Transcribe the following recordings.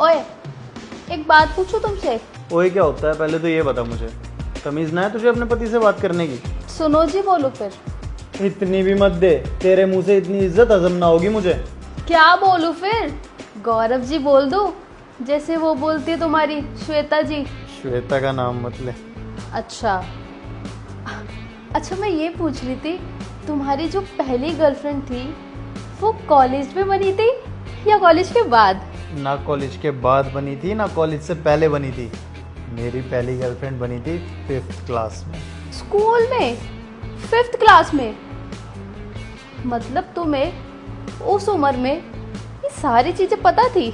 ओए, एक बात पूछूं तुमसे? ओए क्या होता है, पहले तो ये बता मुझे। तमीज ना है तुझे अपने पति से बात करने की? सुनो जी, बोलो फिर। इतनी भी मत दे, तेरे मुंह से इतनी इज्जत हजम ना होगी मुझे। क्या बोलूं फिर? गौरव जी बोल दूं, जैसे वो बोलती है तुम्हारी श्वेता जी? श्वेता का नाम मत ले। अच्छा अच्छा, मैं ये पूछ रही थी, तुम्हारी जो पहली गर्लफ्रेंड थी वो कॉलेज में बनी थी या कॉलेज के बाद? ना कॉलेज के बाद बनी थी ना कॉलेज से पहले बनी थी। मेरी पहली गर्लफ्रेंड बनी थी 5th क्लास में। स्कूल में? 5th क्लास में? मतलब तुम्हें उस उम्र में ये सारी चीजें पता थी?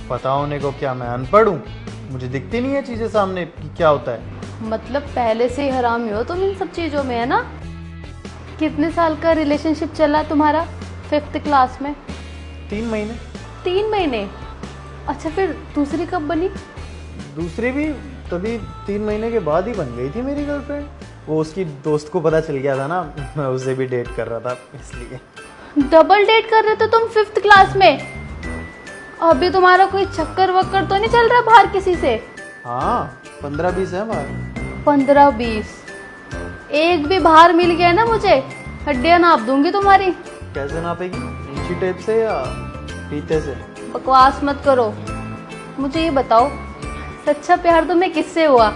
पता होने को क्या, मैं अनपढ़ हूँ? मुझे दिखती नहीं है चीजें सामने कि क्या होता है। मतलब पहले से ही हरामी हो तुम इन सब चीजों में, है ना? कितने साल का रिलेशनशिप चला तुम्हारा 5th क्लास में? 3 महीने। 3 महीने? अच्छा, फिर दूसरी कब बनी? दूसरी भी तभी 3 महीने के बाद ही बन गई थी मेरी गर्लफ्रेंड। वो उसकी दोस्त को पता चल गया था ना, मैं उसे भी डेट कर रहा था इसलिए। डबल डेट कर रहे थे तुम 5th क्लास में? अभी तुम्हारा कोई चक्कर वक्कर तो नहीं चल रहा बाहर किसी से? हाँ, 15-20 है बाहर। 15-20? एक भी बाहर मिल गया ना मुझे, हड्डियां नाप दूंगी तुम्हारी। कैसे नापेगी? इंची टेप से या फीते से? बकवास मत करो। मुझे ये बताओ, सच्चा प्यार तुम्हें किससे हुआ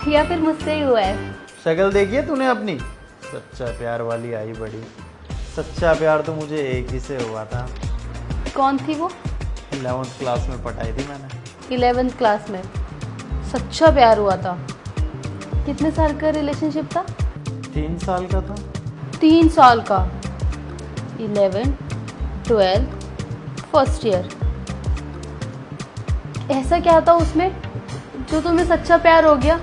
या फिर मुझसे ही हुआ है? शक्ल देखी है तूने अपनी? सच्चा प्यार वाली आई बड़ी। सच्चा प्यार तो मुझे एक ही से हुआ था। कौन थी वो? 11th क्लास में पटाई थी मैंने। 11th क्लास में सच्चा प्यार हुआ था? कितने साल का रिलेशनशिप था? 3 साल का था। 3 साल का? 11, 12, फर्स्ट ईयर। ऐसा क्या था उसमें जो तुम्हें सच्चा प्यार हो गया?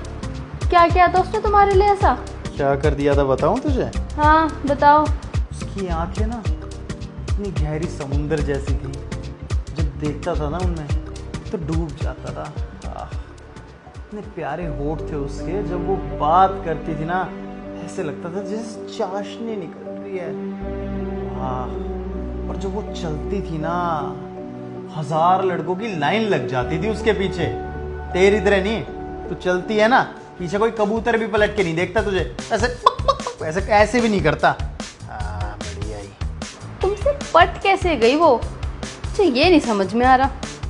क्या क्या था उसने तुम्हारे लिए ऐसा? क्या कर दिया था बताऊं तुझे? हाँ बताओ। उसकी आंखें ना इतनी गहरी समुंदर जैसी थी, जब देखता था ना उनमें तो डूब जाता था। इतने प्यारे होठ थे उसके, जब वो बात करती थी ना ऐसे लगता था जैसे चाशनी निकल रही है। और जब वो चलती थी ना, 1000 लड़कों की लाइन लग जाती थी उसके पीछे। तेरी तरह नहीं, तू चलती है ना, पीछे कोई कबूतर भी पलट के नहीं देखता तुझे, ऐसे पक पक पक, ऐसे ऐसे भी नहीं करता। बढ़िया ही। तुमसे पट कैसे गई वो, मुझे ये नहीं समझ में आ रहा।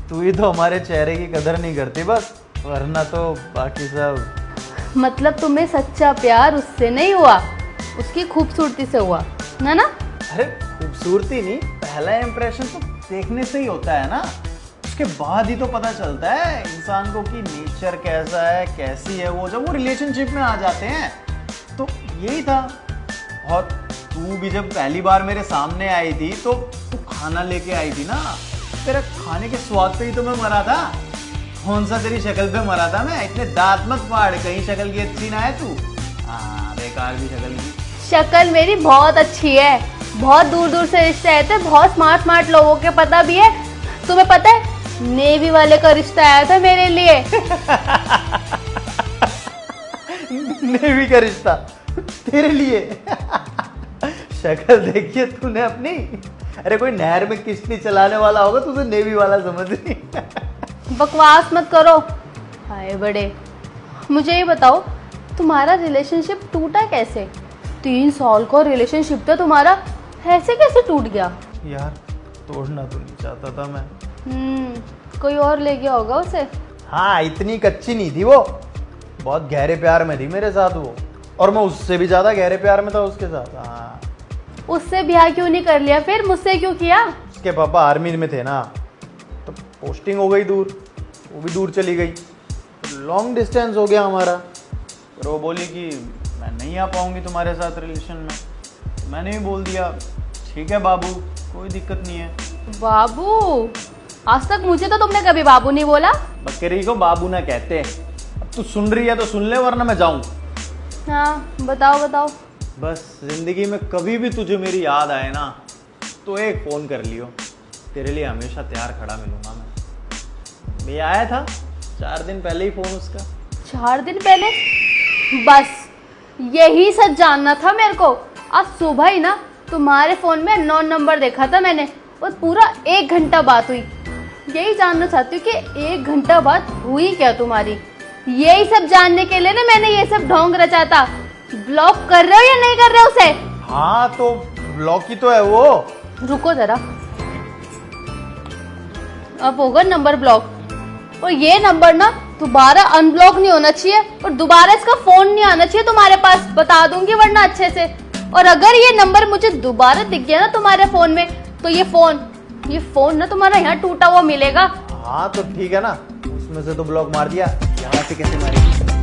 तू ही तो हमारे चेहरे की कदर नहीं करती बस, वरना तो बाकी सब। मतलब तुम्हें सच्चा प्यार उससे नहीं हुआ, उसकी खूबसूरती से हुआ, है ना? अरे खूबसूरती नहीं, पहला इंप्रेशन तो देखने से ही होता है ना, उसके बाद ही तो पता चलता है इंसान को कि नेचर कैसा है, कैसी है वो, जब वो रिलेशनशिप में आ जाते हैं। तो यही था। और तू भी जब पहली बार मेरे सामने आई थी तो तू खाना लेके आई थी ना, तेरा खाने के स्वाद पे ही तो मैं मरा था। कौन सा तेरी शक्ल पे मरा था मैं? इतने दांत मत फाड़, कहीं शक्ल की अच्छी ना है तू। हाँ, बेकार की शक्ल की। शक्ल मेरी बहुत अच्छी है, बहुत दूर दूर से रिश्ते आए थे, बहुत स्मार्ट स्मार्ट लोगों के, पता भी है। तुम्हें पता है, नेवी वाले का रिश्ता आया था मेरे लिए। नेवी का रिश्ता तेरे लिए? शक्ल देखिए तूने अपनी। अरे कोई नहर में किश्ती चलाने वाला होगा, तुझे नेवी वाला समझ रही। बकवास मत करो। हाय बड़े, मुझे ये बताओ, तुम्हारा रिलेशनशिप टूटा कैसे? 3 साल का रिलेशनशिप था तुम्हारा, ऐसे कैसे टूट गया? यार तोड़ना तो नहीं चाहता था मैं। कोई और ले गया होगा उसे। हाँ, इतनी कच्ची नहीं थी वो, बहुत गहरे प्यार में थी मेरे साथ वो, और मैं उससे भी ज्यादा गहरे प्यार में था उसके साथ। हाँ। उससे ब्याह क्यों नहीं कर लिया फिर, मुझसे क्यों किया? उसके पापा आर्मी में थे ना, तो पोस्टिंग हो गई दूर, वो भी दूर चली गई, लॉन्ग डिस्टेंस हो गया हमारा। पर वो बोली कि मैं नहीं आ पाऊंगी तुम्हारे साथ रिलेशन में। मैंने भी बोल दिया ठीक है बाबू, कोई दिक्कत नहीं है। बाबू? आज तक मुझे तो तुमने कभी बाबू नहीं बोला। बकरी को बाबू ना कहते। अब तू सुन रही है तो सुन ले, वरना मैं जाऊं। हाँ बताओ बताओ। बस जिंदगी में कभी भी तुझे मेरी याद आए ना, तो एक फ़ोन कर लियो, तेरे लिए हमेशा तैयार खड़ा मिलूंगा मैं। ये आया था 4 दिन पहले ही फ़ोन उसका। 4 दिन पहले? बस यही सच जानना था मेरे को। आज सुबह ही ना तुम्हारे फ़ोन में 9 नंबर देखा था मैंने, और पूरा 1 घंटा बात हुई। यही जानना चाहती हूँ कि 1 घंटा बाद हुई क्या तुम्हारी। यही सब जानने के लिए ना मैंने ये सब ढोंग रचा था। ब्लॉक कर रहे हो या नहीं कर रहे हो उसे? हाँ तो ब्लॉक ही तो है वो। रुको जरा, अब होगा नंबर ब्लॉक। और ये नंबर ना दोबारा अनब्लॉक नहीं होना चाहिए और दोबारा इसका फोन नहीं आना चाहिए तुम्हारे पास, बता दूंगी वरना अच्छे से। और अगर ये नंबर मुझे दोबारा दिख गया ना तुम्हारे फोन में तो ये फोन ना तुम्हारा यहाँ टूटा हुआ मिलेगा। हाँ तो ठीक है ना, उसमें से तो ब्लॉक मार दिया, यहाँ से कैसे मारेगी?